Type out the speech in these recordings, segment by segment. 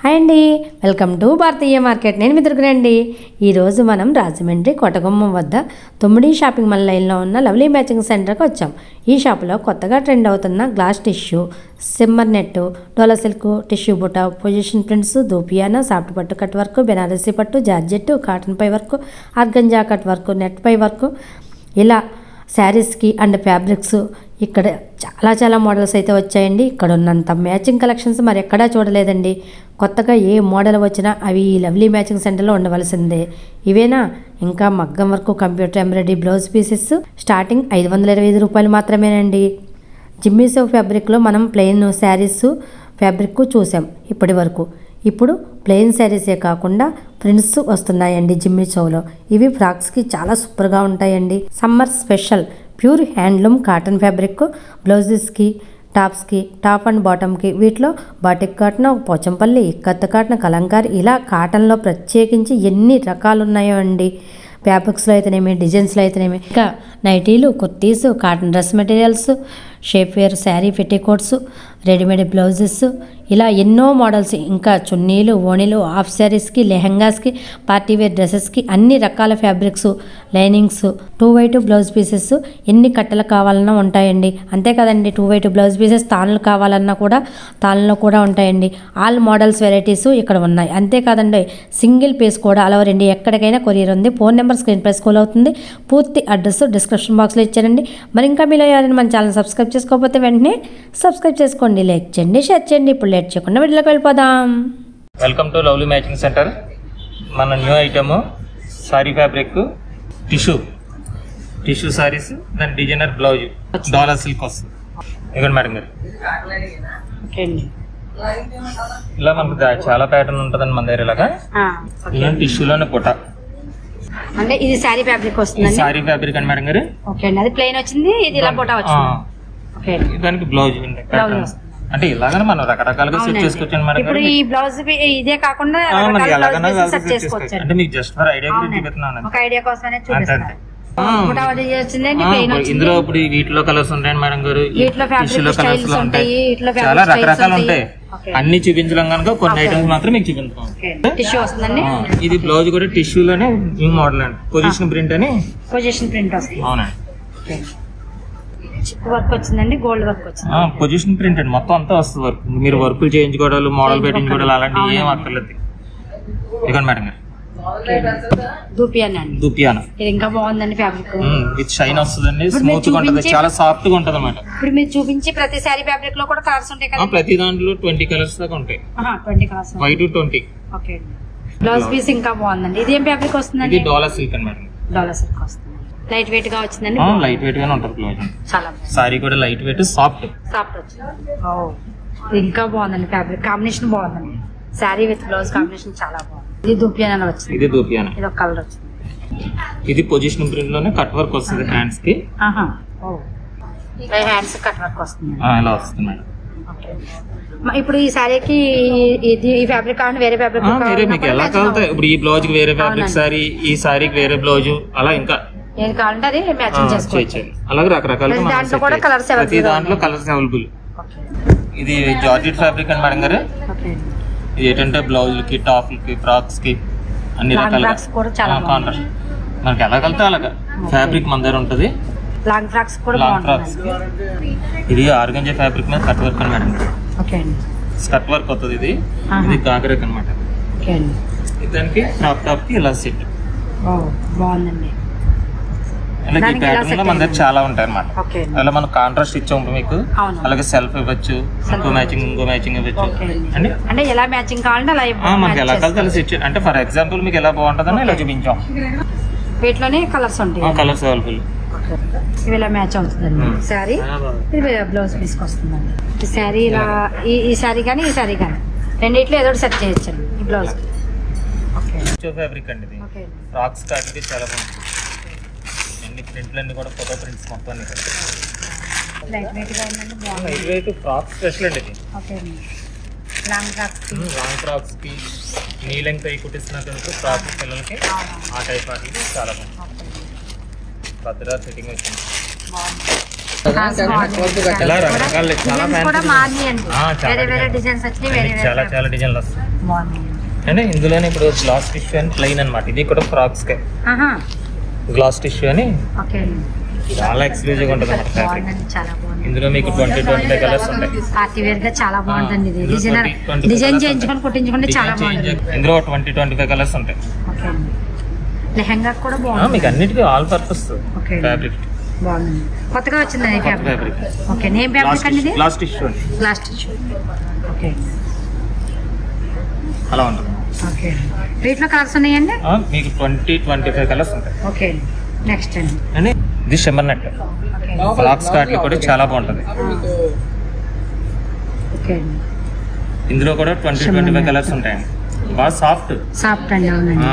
Hi అండి, welcome to Bharatiya market. నేను మీ దుర్గనండి. ఈరోజు మనం రాజమండ్రి కోటగుమ్మం వద్ద 9 షాపింగ్ మాల్ లైన్లో ఉన్న లవ్లీ మ్యాచింగ్ సెంటర్కి వచ్చాం. ఈ షాపులో కొత్తగా ట్రెండ్ అవుతున్న glass tissue, shimmer net, Dola silk, tissue బుట్ట, పొజిషన్ ప్రింట్స్, దూపియానా, సాఫ్ట్ పట్టు కట్ వర్క్, బెనారసీ పట్టు, జార్జెట్, కాటన్ పై work, organza cut work, net పై వర్క్, ఇలా శారీస్కి అండ్ ఫ్యాబ్రిక్స్ ఇక్కడ చాలా మోడల్స్ అయితే వచ్చాయండి. ఇక్కడ ఉన్నంత మ్యాచింగ్ కలెక్షన్స్ మరి ఎక్కడా చూడలేదండి. కొత్తగా ఏ మోడల్ వచ్చినా అవి ఈ లవ్లీ మ్యాచింగ్ సెంటర్లో ఉండవలసిందే. ఇవేనా? ఇంకా మగ్గం వరకు, computer embroidery blouse pieces starting 525 రూపాయలు మాత్రమేనండి. జిమ్మీసో ఫ్యాబ్రిక్లో మనం ప్లెయిన్ శారీస్ ఫ్యాబ్రిక్ చూసాం ఇప్పటి వరకు. ఇప్పుడు ప్లెయిన్ శారీసే కాకుండా ప్రింట్స్ వస్తున్నాయండి జిమ్మీసోలో. ఇవి ఫ్రాక్స్కి చాలా సూపర్గా ఉంటాయండి. Summer special pure handloom cotton fabric బ్లౌజెస్కి, టాప్స్కి, టాప్ అండ్ బాటమ్కి. వీటిలో batik cotton, Pochampally, ikat cotton, Kalamkari, ఇలా కాటన్లో ప్రత్యేకించి ఎన్ని రకాలు ఉన్నాయో అండి. ఫ్యాబ్రిక్స్లో అయితేనేమి, డిజైన్స్లో అయితేనేమి, ఇంకా నైటీలు, kurtis, cotton dress materials, shape wear sari petticoats, readymade blouses, ఇలా ఎన్నో మోడల్స్, ఇంకా చున్నీలు, ఓణీలు, హాఫ్ శారీస్కి, లెహంగాస్కి, పార్టీ వేర్ డ్రెస్సెస్కి అన్ని రకాల fabrics, linings, 2x2 blouse pieces ఎన్ని కట్టలు కావాలన్నా ఉంటాయండి. అంతే కదండి, 2x2 బ్లౌజ్ పీసెస్ తాళ్ళు కావాలన్నా కూడా తాళ్ళలో కూడా ఉంటాయండి. ఆల్ మోడల్స్ వెరైటీస్ ఇక్కడ ఉన్నాయి. అంతేకాదండి, సింగిల్ పీస్ కూడా అలవరండి. ఎక్కడికైనా కొరియర్ ఉంది. ఫోన్ నెంబర్ స్క్రీన్ పై స్క్రోల్ అవుతుంది. పూర్తి అడ్రస్ డిస్క్రిప్షన్ బాక్స్లో ఇచ్చానండి. మరి ఇంకా మీలో ఎవరైనా మన ఛానల్ సబ్స్క్రైబ్ చేసుకోకపోతే వెంటనే సబ్స్క్రైబ్ చేసుకోండి, లైక్ చేయండి, షేర్ చేయండి. ఇప్పుడు లేట్ చేయకుండా వీడియోలోకి వెళ్ళిపోదాం. Welcome to lovely matching centre. మన new item sari fabric tissue saris, దాని డిజైనర్ బ్లౌజ్ డోలా సిల్క్ వస్తుంది. ఇవ్వండి మేడం గారు. ఇలా మనకు చాలా ప్యాటర్న్ ఉంటుందండి మన దగ్గర. ఇలాగా టిష్యూలోనే పుట్ట అంటే ఇది సారీ ఫ్యాబ్రిక్ వస్తుంది. సారీ ఫ్యాబ్రిక్ అండి మేడం గారు. ఓకే అండి, అది ప్లెయిన్ వచ్చింది, ఇది ఇలా బోటా వచ్చింది. ఓకే, దానికి బ్లౌజ్ అంటే ఇలాగనే మనం రకరకాలుగా సెట్ చేసుకోవచ్చు మేడం. ఇప్పుడు ఈ బ్లౌజ్ ఇదే కాకుండా అంటే మీకు జస్ట్ ఫర్ ఐడియా గురించి చెప్తున్నాను. ఒక ఐడియా కోసమే చూపిస్తాను. ఇందులో ఇప్పుడు వీటిలో కలర్స్ ఉంటాయండి మేడం గారు. టిష్యూలో కలర్స్ లో ఉంటాయి, చాలా రకరకాలు ఉంటాయి. అన్ని చూపించడం కనుక కొన్ని ఐటమ్స్ మాత్రం మీకు చూపించాం. ఇది బ్లౌజ్ కూడా టిష్యూలోనే న్యూ మోడల్ అండి. పొజిషన్ ప్రింట్ అని. పొజిషన్ ప్రింట్ వస్తుంది. అవునండి, వర్క్ వచ్చిందండి, గోల్డ్ వర్క్ వచ్చింది. పొజిషన్ ప్రింట్ అండి, మొత్తం అంతా వస్తుంది వర్క్. మీరు వర్కులు చేయించుకోవడాలు, మోడల్ పెట్టించుకోవడాలు అలాంటివి ఏం అక్కర్లేదు. ఇవ్వండి మేడం గారు. దూపియానా ఇది ఇంకా బాగుందండి. ఫ్యాబ్రిక్ ఇది షైన్ వస్తుందండి, స్మూత్ గా ఉంటది, చాలా సాఫ్ట్ గా ఉంటది అన్నమాట. ఇప్పుడు మీరు చూపించి ప్రతి సారీ ఫ్యాబ్రిక్ లో కూడా కలర్స్ ఉంటాయి కదా? ప్రతి దాంట్లో 20 కలర్స్ దాకా ఉంటాయి. 20 colours, 5 to 20. Okay. Blouse piece ఇంకా బాగుందండి. ఇది ఏం ఫ్యాబ్రిక్ వస్తుందండి? ఇది డోలా సిల్క్ అండి మేడం. డోలా సిల్క్ వస్తుంది. లైట్ వెయిట్ గా వచ్చిందండి. లైట్ వెయిట్ గానే ఉంటది బ్లౌజ్. చాలా సారీ కూడా లైట్ వెయిట్, సాఫ్ట్ వచ్చింది. ఇది ఇంకా బాగుందండి. ఫ్యాబ్రిక్ కాంబినేషన్ బాగుందండి. సారీ విత్ బ్లౌజ్ కాంబినేషన్ చాలా బాగుంది. ఇది దూపియానా వచ్చింది. ఇది దూపియానా. ఇది ఒక కలర్ వచ్చింది. ఇది పొజిషన్ ప్రింట్ లోనే కట్ వర్క్ వస్తుంది హ్యాండ్స్ కి. హ్యాండ్స్ కట్ వర్క్ వస్తుంది. ఇలా వస్తుంది మేడం. ఇప్పుడు ఈ సారీకి ఈ ఫ్యాబ్రిక్ కావాలి, వేరే ఫ్యాబ్రిక్ వేరే మీకు ఎలా కావాలి. ఇప్పుడు ఈ బ్లౌజ్ కి వేరే ఫ్యాబ్రిక్ సారీ, ఈ సారీకి వేరే బ్లౌజ్, అలా ఇంకా ఏది కావాలంటే అది మ్యాచింగ్ చేసుకోవచ్చు. అలాగే రకరకాలుగా దాంట్లో కూడా కలర్స్ ప్రతి దాంట్లో కలర్స్ అవైలబుల్. ఇది జార్జెట్ ఫ్యాబ్రిక్ అండి మేడం గారు. ఇది ఏంటంటే బ్లౌజ్లకి, టాప్లకి, ఫ్రాక్స్ కి అన్ని రకాలుగా కాంట్రాస్ట్ మనకి ఎలా కలితే అలాగా ఫ్యాబ్రిక్ మన దగ్గర ఉంటుంది. లాంగ్ ఫ్రాక్స్ కూడా లాంగ్ ఫ్రాక్స్. ఇది ఆర్గంజా ఫ్యాబ్రిక్ మీద కట్ వర్క్ అని మేడం. స్కర్ట్ వర్క్ వస్తుంది. ఇది గాగరేక్ అనమాట. దానికి క్రాప్ టాప్ కి ఇలా సెట్ బాగుందండి. అలాగే ఈ ప్యాటర్న్ లో మన దగ్గర చాలా ఉంటాయి అన్నమాట. అలా మనం కాంట్రాస్ట్ ఇచ్చాము మీకు. అలాగే సెల్ఫ్ ఇవ్వచ్చు, ఇంకో మ్యాచింగ్ ఇవ్వచ్చు అండి. అంటే ఎలా మ్యాచింగ్ కావాలంటే అలా మనకి ఎలా కలిసి అలా సెట్. అంటే ఫర్ ఎగ్జాంపుల్ మీకు ఎలా బాగుంటుందని ఇలా చూపించాం. వీటిలోనే కలర్స్ ఉంటాయి, కలర్స్ అవైలబుల్. ఇవి ఇలా మ్యాచ్ అవుతుందండి. శారీ ఇది బ్లౌజ్ పీస్కి వస్తుందండి. ఈ శారీ ఇలా ఈ శారీ కానీ ఈ శారీ కానీ రెండిట్లో ఏదో సెట్ చేయొచ్చండి ఈ బ్లౌజ్. ఫ్యాబ్రిక్ అండి ఇది. ఫ్రాక్స్ కాటికి చాలా బాగుంటుంది. అన్ని ప్రింట్లన్నీ కూడా ఫోటో ప్రింట్స్ మొత్తం లైట్ వెయిట్ గా ఉందండి. లైట్ వెయిట్ ఫ్రాక్ స్పెషల్ అండి ఇది. లాంగ్ ఫ్రాక్స్ కి నీ లెంగ్త్ అయి కుట్టిస్తున్నా కదా ఫ్రాక్ పిల్లలకి, ఆ టైప్ వాటికి చాలా బాగుంది. భద్రా సెట్టింగ్ వచ్చింది. ఇలా రకరకాల చాలా చాలా చాలా డిజైన్లు వస్తాయి అంటే ఇందులోనే ఇప్పుడు గ్లాస్ టిష్యూ అని ప్లెయిన్ అనమాట. ఇది కూడా ఫ్రాక్స్ కే గ్లాస్ టిష్యూ అని చాలా ఎక్స్క్లూజివ్ ఉంటుంది అన్నమాట ఫ్యాబ్రిక్. ఇందులో మీకు 20-25 కలర్స్ ఉంటాయి. పార్టీ వేర్ గా చాలా బాగుంటుంది ఇది. డిజైన్ చేయించుకొని కుట్టించుకుంటే చాలా బాగుంటుంది. ఇందులో 20-25 కలర్స్ ఉంటాయి. లెహంగా కూడా బాగుంది. మీకు అన్నిటికీ ఆల్ పర్పస్ ఫ్యాబ్రిక్ బాగుంది. కొత్తగా వచ్చింది ఫ్యాబ్రిక్. ఓకే నేమ్ ఫ్యాబ్రిక్ అండి ఇది? గ్లాస్ టిష్యూ అండి. Glass tissue. ఓకే అలా ఉంటుంది. ఓకే వీటిలో కలర్స్ ఉన్నాయండి? మీకు 20-25 కలర్స్ ఉంటాయి. ఓకే నెక్స్ట్ అండి అండి ఇది షిమ్మర్ నెట్ ఫ్రాక్స్ కార్ట్లు కూడా చాలా బాగుంటుంది. ఓకే ఇందులో కూడా 20-25 కలర్స్ ఉంటాయండి. బాగా సాఫ్ట్ అండి. అవునండి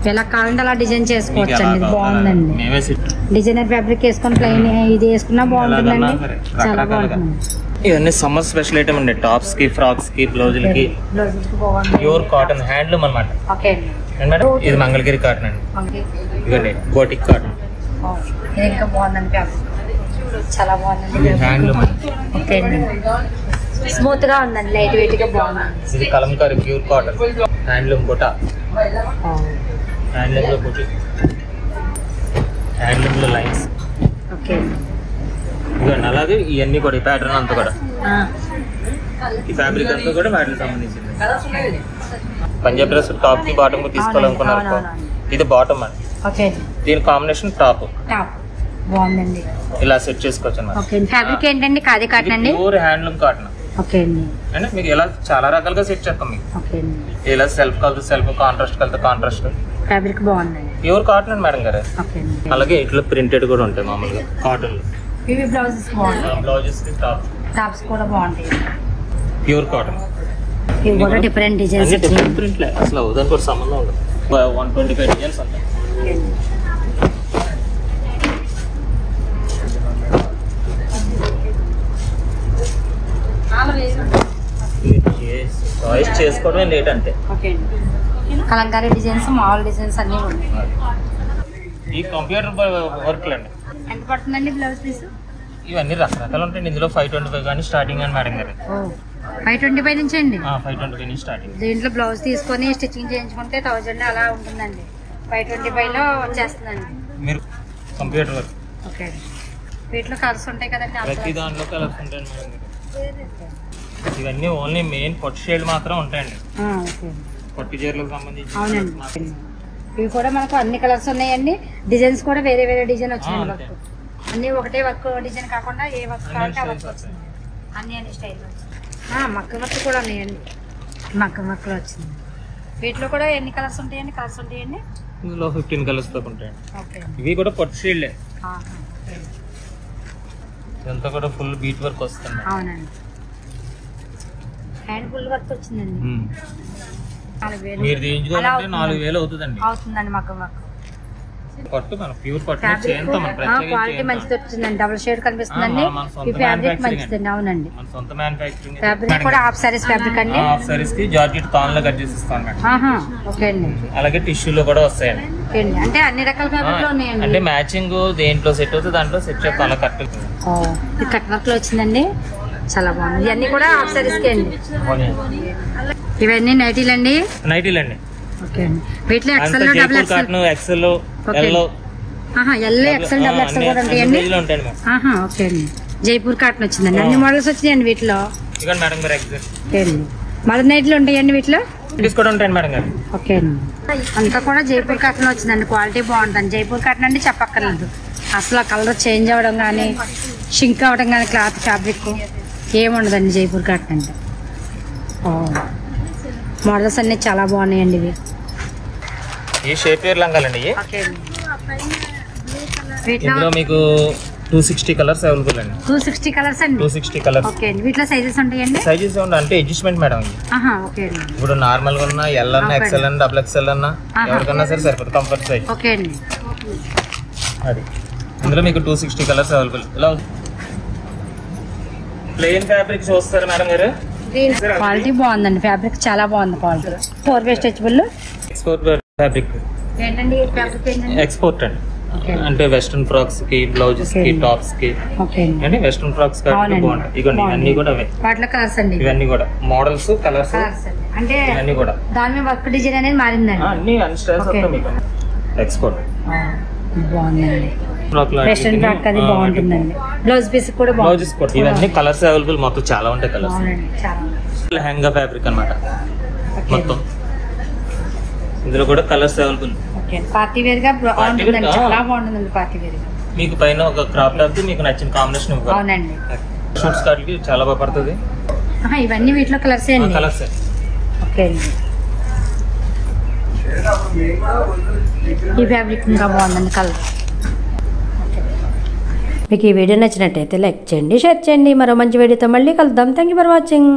ఎలా కావాలంటే అలా డిజైన్ చేసుకోవచ్చు అండి. బాగుందండి. డిజైనర్ ఫ్యాబ్రిక్ వేసుకొని ప్లెయిన్ ఇది వేసుకున్నా బాగుంటుందండి. చాలా బాగుంటుంది. ఇవన్నీ సమ్మర్ స్పెషల్ ఐటమ్ అండి. టాప్స్ కి ఫ్రాక్స్ కి బ్లౌజులకి ప్యూర్ కాటన్ హ్యాండ్లూమ్ అనమాట. మేడం ఇది మంగళగిరి కాటన్ అండి. ఇదండి బోటిక్ కాటన్. ఇంకా బాగుందండి ఫ్యాబ్రిక్ చాలా బాగుందండి. హ్యాండ్లూమ్ ఓకే స్మూత్ గా ఉందండి. లైట్ వెయిట్ గా బాగుంది. ఇది కలంకారీ ప్యూర్ కాటన్ హ్యాండ్లూమ్ బుటా. హ్యాండ్లూమ్ లో బుటీ హ్యాండ్లూమ్ లో లైన్స్. ఓకే ఇదిగోండి అలాగే ఇవన్నీ కూడా ఈ ప్యాటర్న్ అంతా కూడా ఈ ఫ్యాబ్రిక్ అంతా కూడా వాటికి సంబంధించింది. పంజాబ్ డ్రెస్ టాప్ కి బాటమ్ కి తీసుకోవాలనుకున్నారు. ఇది బాటమ్ అండి. ఓకే దీని కాంబినేషన్ టాప్ బాగుందండి. ఇలా సెట్ చేసుకోవచ్చు అన్నమాట. ఓకే ఫ్యాబ్రిక్ ఏంటండి? ఖాదీ కాటన్ అండి. Pure handloom cotton. ఓకే అండి అంటే మీకు ఇలా చాలా రకాలుగా సెట్ చేస్తాం మీకు. ఓకే అండి ఇలా సెల్ఫ్ కలిసి సెల్ఫ్, కాంట్రాస్ట్ కలిసి కాంట్రాస్ట్. ఫ్యాబ్రిక్ బాగుందండి. ప్యూర్ కాటన్ అండి మేడం గారు. ఓకే అండి అలాగే ఇట్లా ప్రింటెడ్ కూడా ఉంటాయి మామూలుగా కాటన్. ఇవి బ్లౌజెస్ బాగుంటాయి. బ్లౌజెస్ కి టాప్స్ కూడా బాగుంటాయి. Pure cotton. ఇవి కూడా డిఫరెంట్ డిజైన్స్. డిఫరెంట్ ప్రింట్లే అసలు దానికి కూడా సంబంధం ఉండదు. 125 డిజైన్స్ ఉంటాయి. చాయిస్ చేసుకోవడమే లేట్ అంటే. ఓకే కలంకారీ డిజైన్స్, మామూలు డిజైన్స్ అన్నీ ఉన్నాయి. ఈ కంప్యూటర్ వర్క్ అండి. ఎంత పడుతుందండి బ్లౌజ్ పీస్? ఇవన్నీ రకరకాలు ఉంటాయండి. ఇందులో 525 కానీ స్టార్టింగ్ అని మేడం గారు. 525 నుంచి అండి. 525 నుంచి స్టార్టింగ్. దీంట్లో బ్లౌజ్ తీసుకొని స్టిచ్చింగ్ చేయించుకుంటే 1000 అలా ఉంటుందండి. 525 లో వచ్చేస్తుందండి. మీరు కంప్యూటర్ వర్క్. ఓకే వీటిలో కలర్స్ ఉంటాయి కదండి. ప్రతి దాంట్లో కలర్స్ ఉంటాయండి మేడం గారు. ఇవన్నీ ఓన్లీ మెయిన్ పొట్టి షేడ్ మాత్రం ఉంటాయండి. పొట్టి చీరలకు సంబంధించి. అవునండి ఇవి కూడా మనకు అన్ని కలర్స్ ఉన్నాయండి. డిజైన్స్ కూడా వేరే వేరే డిజైన్ వచ్చినాయి. వర్క్ అన్ని ఒకటే వర్క్ డిజైన్ కాకుండా ఏ వర్క్ కావాలంటే ఆ వర్క్ వచ్చింది. అన్ని స్టైల్ వచ్చింది. మక్క వర్క్ కూడా ఉన్నాయండి. మక్క వర్క్లో వచ్చింది. వీటిలో కూడా ఎన్ని కలర్స్ ఉంటాయండి? కలర్స్ ఉంటాయండి ఇందులో 15 కలర్స్ దాకా ఉంటాయండి. ఓకే ఇవి కూడా పొట్టి షేడ్లే. ఇదంతా కూడా ఫుల్ బీట్ వర్క్ వస్తుంది. అవునండి హ్యాండ్ ఫుల్ వర్క్ వచ్చిందండి. 4000 మీరు తీయించుకోవాలంటే 4000 అవుతుందండి. అవుతుందండి మగ్గం వర్క్. పట్టు మన ప్యూర్ పట్టు క్వాలిటీ మంచిది వచ్చిందండి. డబుల్ షేడ్ కనిపిస్తుందండి. ఈ ఫ్యాబ్రిక్ మంచిదండి. అవునండి మన సొంత మ్యానుఫ్యాక్చరింగ్. ఫ్యాబ్రిక్ కూడా హాఫ్ సారీస్ ఫ్యాబ్రిక్ అండి. హాఫ్ సారీస్ కి జార్జెట్ తాన్ లో కట్ చేసి ఇస్తాం మేడం. ఓకే అండి అలాగే టిష్యూలో కూడా వస్తాయండి. అంటే అన్ని రకాల ఫ్యాబ్రిక్ లో ఉన్నాయండి. అంటే మ్యాచింగ్ దేంట్లో సెట్ అవుతుంది దాంట్లో సెట్ చేస్తాం. అలా కట్ ఇది కట్ వర్క్ లో వచ్చిందండి. చాలా బాగుంది. ఇవన్నీ కూడా హాఫ్ సారీస్ కి అండి. ఇవన్నీ నైటీలు అండి. నైటీలు అండి. ఓకే అండి వీటిలో XL double XL XL yellow yellow XL double XL కూడా ఉంటాయండి. ఓకే అండి జైపూర్ కాటన్ వచ్చిందండి. అన్ని మోడల్స్ వచ్చినాయండి వీటిలో. మేడం గారు ఎగ్జాక్ట్ ఓకే అండి మదర్ నైట్లు ఉంటాయండి వీటిలో. కూడా ఉంటాయండి మేడం గారు. ఓకే అండి అంతా కూడా జైపూర్ కాటన్ వచ్చిందండి. క్వాలిటీ బాగుంటుంది. జైపూర్ కాటన్ అంటే చెప్పక్కర్లేదు. అసలు కలర్ చేంజ్ అవ్వడం కానీ షింక్ అవ్వడం కానీ క్లాత్ ఫ్యాబ్రిక్ ఏముండదండి జైపూర్ కాటన్ అంటే. మోడల్స్ అన్ని చాలా బాగున్నాయండి ఇవి. ఈ షేప్ వేర్ లంగాలండి. ఇందులో మీకు 260 కలర్స్ అవైలబుల్ అండి. 260 కలర్స్ అండి. 260 కలర్స్. ఓకే అండి వీటిలో సైజెస్ ఉంటాయండి. సైజెస్ అంటే అడ్జస్ట్మెంట్ మేడం. ఓకే అండి ఇప్పుడు నార్మల్ గా ఉన్నా ఎల్ అన్నా ఎక్సెల్ అన్నా డబుల్ ఎక్సెల్ అన్నా ఎవరికన్నా సరే సరిపోతుంది. Comfort size. ఓకే అండి అది ఇందులో మీకు 260 కలర్స్ అవైలబుల్. ఇలా ప్లెయిన్ ఫ్యాబ్రిక్ చూస్తారు మేడం గారు. క్వాలిటీ బాగుందండి. ఫ్యాబ్రిక్ చాలా బాగుంది. క్వాలిటీ 4 వే స్ట్రెచబుల్. ఎక్స్పోర్ట్ ఫ్యాబ్రిక్ ఏంటండి ఫ్యాబ్రిక్ ఏంటండి? ఎక్స్పోర్ట్ అండి. అంటే వెస్ట్రన్ ఫ్రాక్స్ కి, బ్లౌజెస్ కి, టాప్స్ కి, అంటే వెస్ట్రన్ ఫ్రాక్స్ బాగుంటాయి. ఇవన్నీ అన్ని కూడా అవే. వాటిలో కలర్స్ అండి ఇవన్నీ కూడా మోడల్స్, కలర్స్ అంటే ఇవన్నీ కూడా. దాని మీద వర్క్ డిజైన్ అనేది మారిందండి. అన్ని స్టైల్స్ వస్తాయి మీకు. ఎక్స్పోర్ట్ బాగుందండి. వెస్ట్రన్ ఫ్రాక్ అది బాగుంటుందండి. బ్లౌజ్ పీస్ కూడా బ్లౌజెస్ కూడా ఇవన్నీ కలర్స్ అవైలబుల్. మొత్తం చాలా ఉంటాయి కలర్స్. లెహంగా ఫ్యాబ్రిక్ అన్నమాట మొత్తం. ఇందులో కూడా కలర్స్ అవైలబుల్. పార్టీ వేర్ గా బాగుంటుందండి. చాలా బాగుంటుందండి పార్టీ వేర్ గా. మీకు పైన ఒక క్రాప్ టాప్ కి మీకు నచ్చిన కాంబినేషన్ ఇవ్వాలి. అవునండి. షూట్ స్కర్ట్ కి చాలా బాగా పడుతుంది. ఇవన్నీ వీటిలో కలర్స్ అండి. కలర్స్ ఓకే అండి. ఈ ఫ్యాబ్రిక్ ఇంకా బాగుందండి కలర్. మీకు ఈ వీడియో నచ్చినట్టయితే లైక్ చేయండి, షేర్ చేయండి. మరో మంచి వీడియోతో మళ్ళీ కలుద్దాం. Thank you for watching.